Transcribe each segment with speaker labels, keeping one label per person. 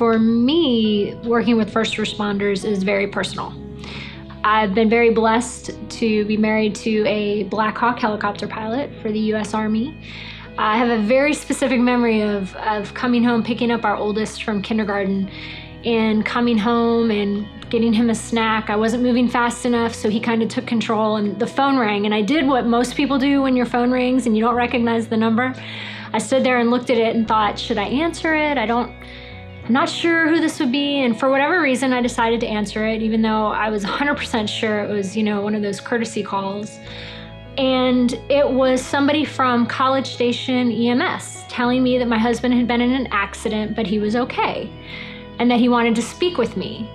Speaker 1: For me, working with first responders is very personal. I've been very blessed to be married to a Black Hawk helicopter pilot for the U.S. Army. I have a very specific memory of coming home, picking up our oldest from kindergarten, and coming home and getting him a snack. I wasn't moving fast enough, so he kind of took control, and the phone rang, and I did what most people do when your phone rings and you don't recognize the number. I stood there and looked at it and thought, should I answer it? I'm not sure who this would be, and for whatever reason, I decided to answer it, even though I was 100% sure it was, one of those courtesy calls. And it was somebody from College Station EMS telling me that my husband had been in an accident, but he was okay, and that he wanted to speak with me.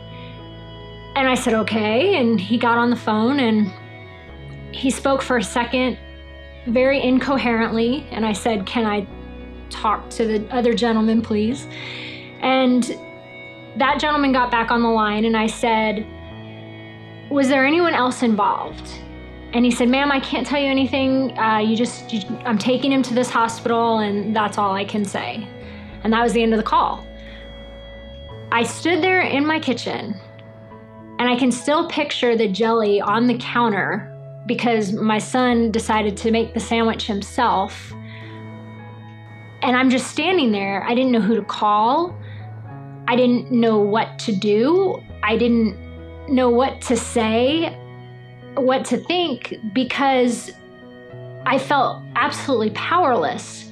Speaker 1: And I said, okay, and he got on the phone, and he spoke for a second, very incoherently, and I said, can I talk to the other gentleman, please? And that gentleman got back on the line, and I said, was there anyone else involved? And he said, ma'am, I can't tell you anything. I'm taking him to this hospital, and that's all I can say. And that was the end of the call. I stood there in my kitchen, and I can still picture the jelly on the counter because my son decided to make the sandwich himself. And I'm just standing there. I didn't know who to call. I didn't know what to do. I didn't know what to say, what to think, because I felt absolutely powerless.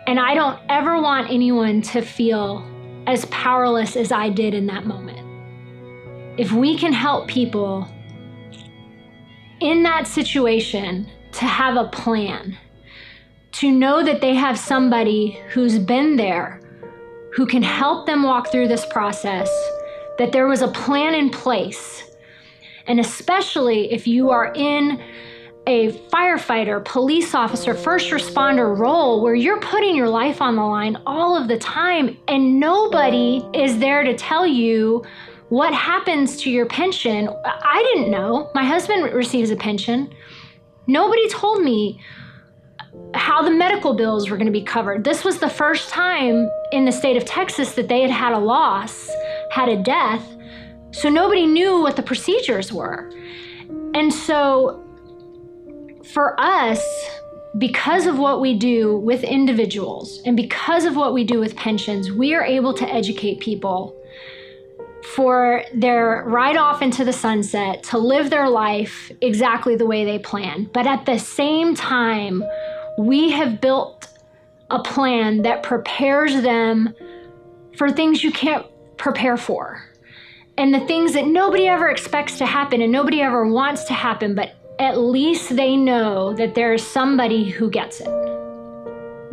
Speaker 1: And I don't ever want anyone to feel as powerless as I did in that moment. If we can help people in that situation to have a plan, to know that they have somebody who's been there, who can help them walk through this process, that there was a plan in place. And especially if you are in a firefighter, police officer, first responder role where you're putting your life on the line all of the time and nobody is there to tell you what happens to your pension. I didn't know. My husband receives a pension. Nobody told me how the medical bills were going to be covered. This was the first time in the state of Texas that they had a loss, had a death. So nobody knew what the procedures were. And so for us, because of what we do with individuals and because of what we do with pensions, we are able to educate people for their ride off into the sunset, to live their life exactly the way they plan. But at the same time, we have built a plan that prepares them for things you can't prepare for. And the things that nobody ever expects to happen and nobody ever wants to happen, but at least they know that there's somebody who gets it.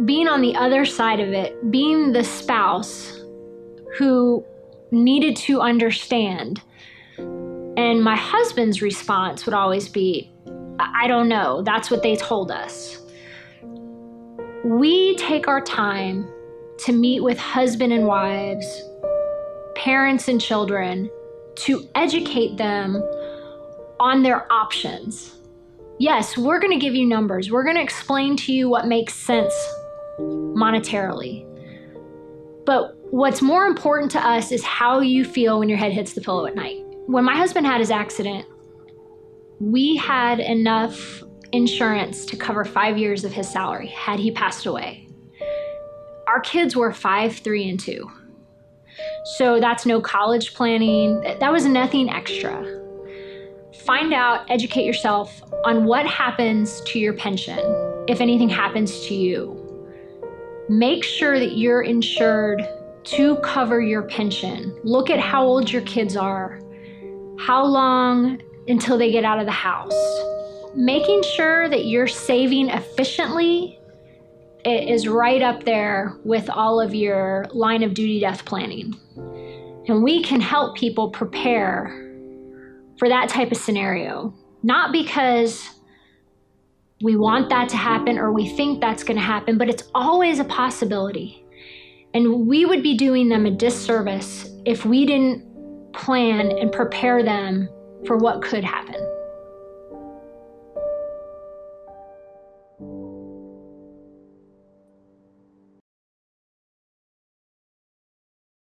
Speaker 1: Being on the other side of it, being the spouse who needed to understand. And my husband's response would always be, I don't know, that's what they told us. We take our time to meet with husband and wives, parents and children, to educate them on their options. Yes, we're going to give you numbers. We're going to explain to you what makes sense monetarily. But what's more important to us is how you feel when your head hits the pillow at night. When my husband had his accident, we had enough insurance to cover 5 years of his salary had he passed away. Our kids were 5, 3, and 2. So that's no college planning. That was nothing extra. Find out, educate yourself on what happens to your pension if anything happens to you. Make sure that you're insured to cover your pension. Look at how old your kids are, how long until they get out of the house. Making sure that you're saving efficiently is right up there with all of your line of duty death planning. And we can help people prepare for that type of scenario, not because we want that to happen or we think that's going to happen, but it's always a possibility. And we would be doing them a disservice if we didn't plan and prepare them for what could happen.